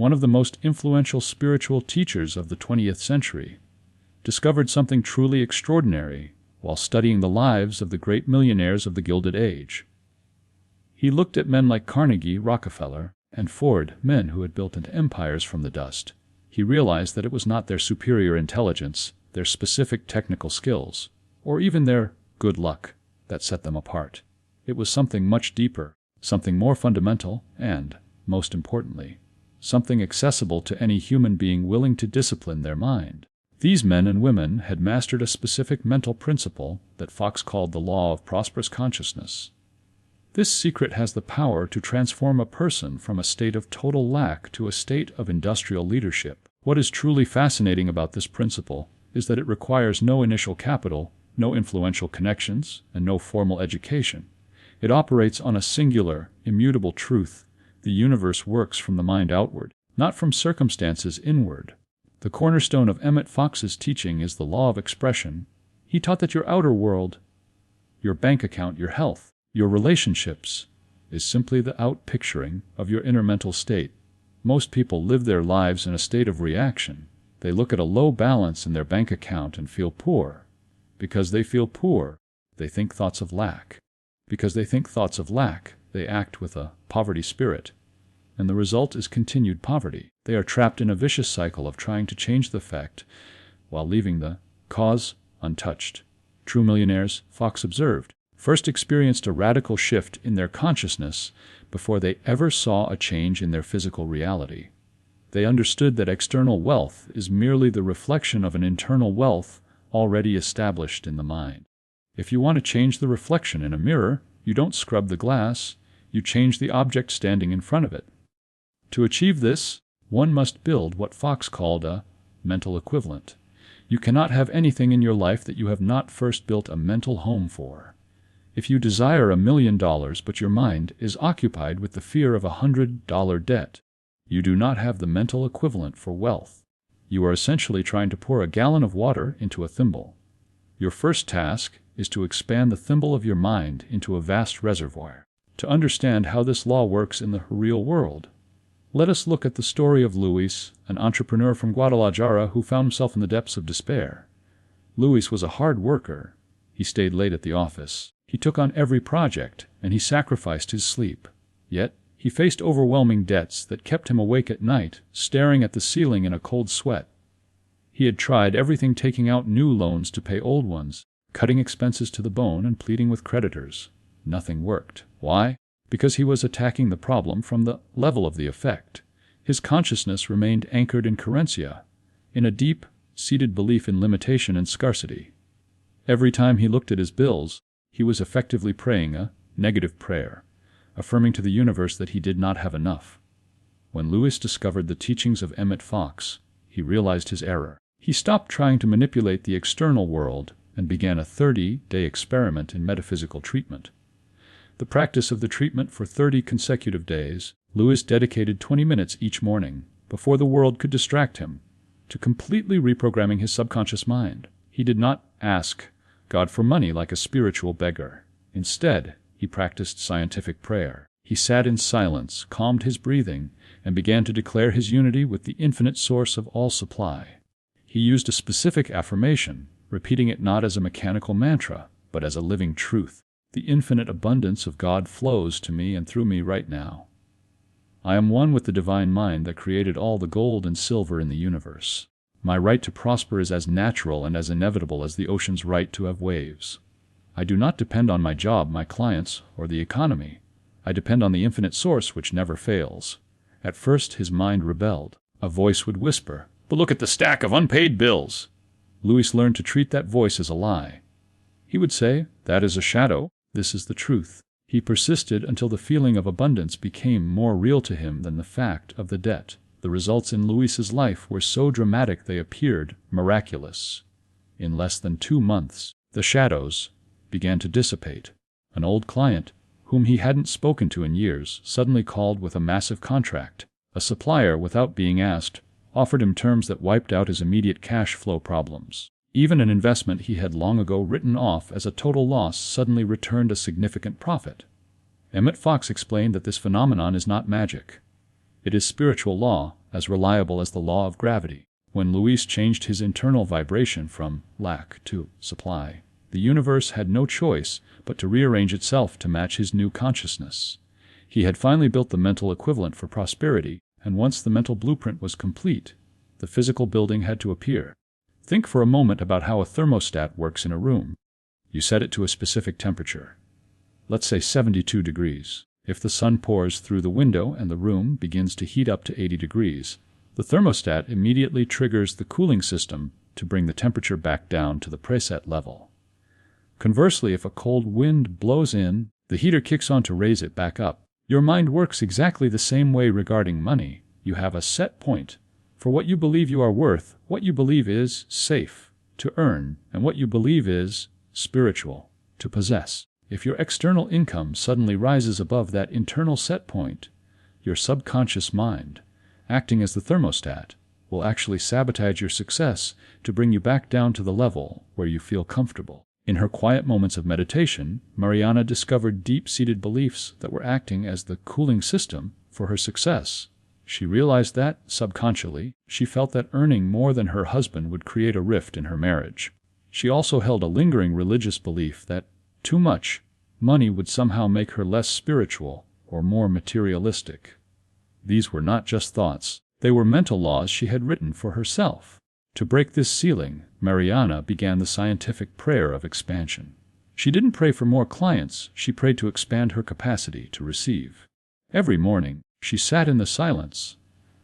one of the most influential spiritual teachers of the 20th century, discovered something truly extraordinary while studying the lives of the great millionaires of the Gilded Age. He looked at men like Carnegie, Rockefeller, and Ford, men who had built empires from the dust. He realized that it was not their superior intelligence, their specific technical skills, or even their good luck that set them apart. It was something much deeper, something more fundamental, and, most importantly, something accessible to any human being willing to discipline their mind. These men and women had mastered a specific mental principle that Fox called the law of prosperous consciousness. This secret has the power to transform a person from a state of total lack to a state of industrial leadership. What is truly fascinating about this principle is that it requires no initial capital, no influential connections, and no formal education. It operates on a singular, immutable truth. The universe works from the mind outward, not from circumstances inward. The cornerstone of Emmet Fox's teaching is the law of expression. He taught that your outer world, your bank account, your health, your relationships, is simply the outpicturing of your inner mental state. Most people live their lives in a state of reaction. They look at a low balance in their bank account and feel poor. Because they feel poor, they think thoughts of lack. Because they think thoughts of lack, they act with a poverty spirit. And the result is continued poverty. They are trapped in a vicious cycle of trying to change the fact while leaving the cause untouched. True millionaires, Fox observed, first experienced a radical shift in their consciousness before they ever saw a change in their physical reality. They understood that external wealth is merely the reflection of an internal wealth already established in the mind. If you want to change the reflection in a mirror, you don't scrub the glass, you change the object standing in front of it. To achieve this, one must build what Fox called a mental equivalent. You cannot have anything in your life that you have not first built a mental home for. If you desire $1 million, but your mind is occupied with the fear of $100 debt, you do not have the mental equivalent for wealth. You are essentially trying to pour a gallon of water into a thimble. Your first task is to expand the thimble of your mind into a vast reservoir. To understand how this law works in the real world, let us look at the story of Luis, an entrepreneur from Guadalajara who found himself in the depths of despair. Luis was a hard worker. He stayed late at the office. He took on every project, and he sacrificed his sleep. Yet, he faced overwhelming debts that kept him awake at night, staring at the ceiling in a cold sweat. He had tried everything, taking out new loans to pay old ones, cutting expenses to the bone and pleading with creditors. Nothing worked. Why? Because he was attacking the problem from the level of the effect. His consciousness remained anchored in carencia, in a deep-seated belief in limitation and scarcity. Every time he looked at his bills, he was effectively praying a negative prayer, affirming to the universe that he did not have enough. When Luis discovered the teachings of Emmet Fox, he realized his error. He stopped trying to manipulate the external world and began a 30-day experiment in metaphysical treatment. The practice of the treatment for 30 consecutive days, Luis dedicated 20 minutes each morning, before the world could distract him, to completely reprogramming his subconscious mind. He did not ask God for money like a spiritual beggar. Instead, he practiced scientific prayer. He sat in silence, calmed his breathing, and began to declare his unity with the infinite source of all supply. He used a specific affirmation, repeating it not as a mechanical mantra, but as a living truth. The infinite abundance of God flows to me and through me right now. I am one with the divine mind that created all the gold and silver in the universe. My right to prosper is as natural and as inevitable as the ocean's right to have waves. I do not depend on my job, my clients, or the economy. I depend on the infinite source which never fails. At first his mind rebelled. A voice would whisper, "But look at the stack of unpaid bills." Luis learned to treat that voice as a lie. He would say, "That is a shadow. This is the truth." He persisted until the feeling of abundance became more real to him than the fact of the debt. The results in Luis's life were so dramatic they appeared miraculous. In less than 2 months, the shadows began to dissipate. An old client, whom he hadn't spoken to in years, suddenly called with a massive contract. A supplier, without being asked, offered him terms that wiped out his immediate cash flow problems. Even an investment he had long ago written off as a total loss suddenly returned a significant profit. Emmet Fox explained that this phenomenon is not magic. It is spiritual law, as reliable as the law of gravity. When Luis changed his internal vibration from lack to supply, the universe had no choice but to rearrange itself to match his new consciousness. He had finally built the mental equivalent for prosperity, and once the mental blueprint was complete, the physical building had to appear. Think for a moment about how a thermostat works in a room. You set it to a specific temperature, let's say 72 degrees. If the sun pours through the window and the room begins to heat up to 80 degrees, the thermostat immediately triggers the cooling system to bring the temperature back down to the preset level. Conversely, if a cold wind blows in, the heater kicks on to raise it back up. Your mind works exactly the same way regarding money. You have a set point for what you believe you are worth, what you believe is safe to earn, and what you believe is spiritual to possess. If your external income suddenly rises above that internal set point, your subconscious mind, acting as the thermostat, will actually sabotage your success to bring you back down to the level where you feel comfortable. In her quiet moments of meditation, Mariana discovered deep-seated beliefs that were acting as the cooling system for her success. She realized that, subconsciously, she felt that earning more than her husband would create a rift in her marriage. She also held a lingering religious belief that too much money would somehow make her less spiritual or more materialistic. These were not just thoughts. They were mental laws she had written for herself. To break this ceiling, Mariana began the scientific prayer of expansion. She didn't pray for more clients, she prayed to expand her capacity to receive. Every morning, she sat in the silence,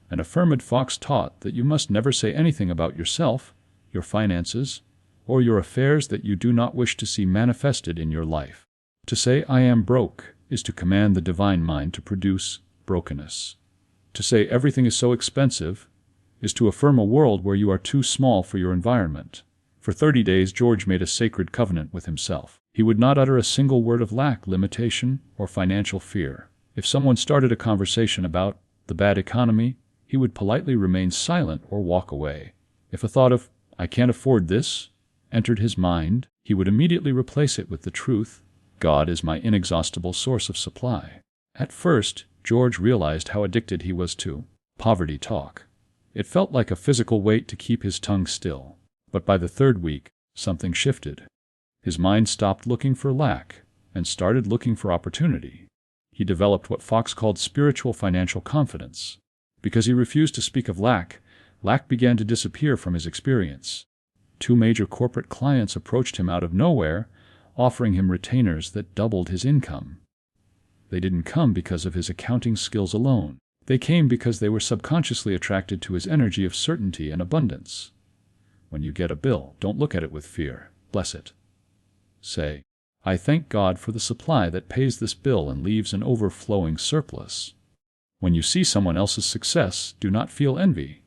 and Emmet Fox taught that you must never say anything about yourself, your finances, or your affairs that you do not wish to see manifested in your life. To say, "I am broke," is to command the divine mind to produce brokenness. To say, "Everything is so expensive," is to affirm a world where you are too small for your environment. For 30 days, George made a sacred covenant with himself. He would not utter a single word of lack, limitation, or financial fear. If someone started a conversation about the bad economy, he would politely remain silent or walk away. If a thought of, "I can't afford this," entered his mind, he would immediately replace it with the truth, "God is my inexhaustible source of supply." At first, George realized how addicted he was to poverty talk. It felt like a physical weight to keep his tongue still. But by the 3rd week, something shifted. His mind stopped looking for lack and started looking for opportunity. He developed what Fox called spiritual financial confidence. Because he refused to speak of lack, lack began to disappear from his experience. 2 major corporate clients approached him out of nowhere, offering him retainers that doubled his income. They didn't come because of his accounting skills alone. They came because they were subconsciously attracted to his energy of certainty and abundance. When you get a bill, don't look at it with fear. Bless it. Say, "I thank God for the supply that pays this bill and leaves an overflowing surplus." When you see someone else's success, do not feel envy,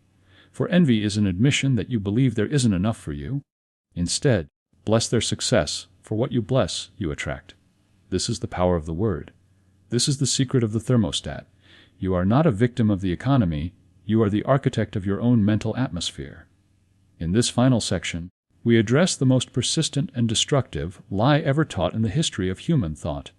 for envy is an admission that you believe there isn't enough for you. Instead, bless their success, for what you bless, you attract. This is the power of the word. This is the secret of the thermostat. You are not a victim of the economy, you are the architect of your own mental atmosphere. In this final section, we address the most persistent and destructive lie ever taught in the history of human thought: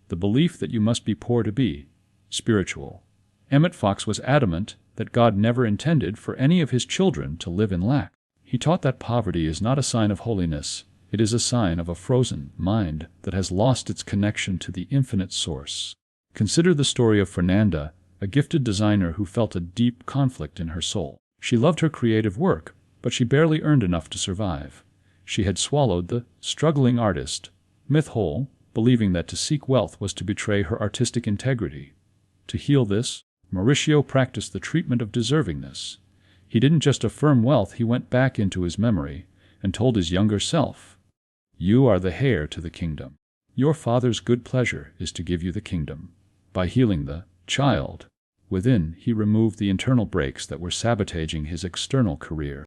the belief that you must be poor to be spiritual. Emmet Fox was adamant that God never intended for any of his children to live in lack. He taught that poverty is not a sign of holiness, it is a sign of a frozen mind that has lost its connection to the infinite source. Consider the story of Fernanda, a gifted designer who felt a deep conflict in her soul. She loved her creative work, but she barely earned enough to survive. She had swallowed the struggling artist myth whole, believing that to seek wealth was to betray her artistic integrity. To heal this, Mauricio practiced the treatment of deservingness. He didn't just affirm wealth, he went back into his memory and told his younger self, "You are the heir to the kingdom. Your Father's good pleasure is to give you the kingdom." By healing the child within, he removed the internal brakes that were sabotaging his external career.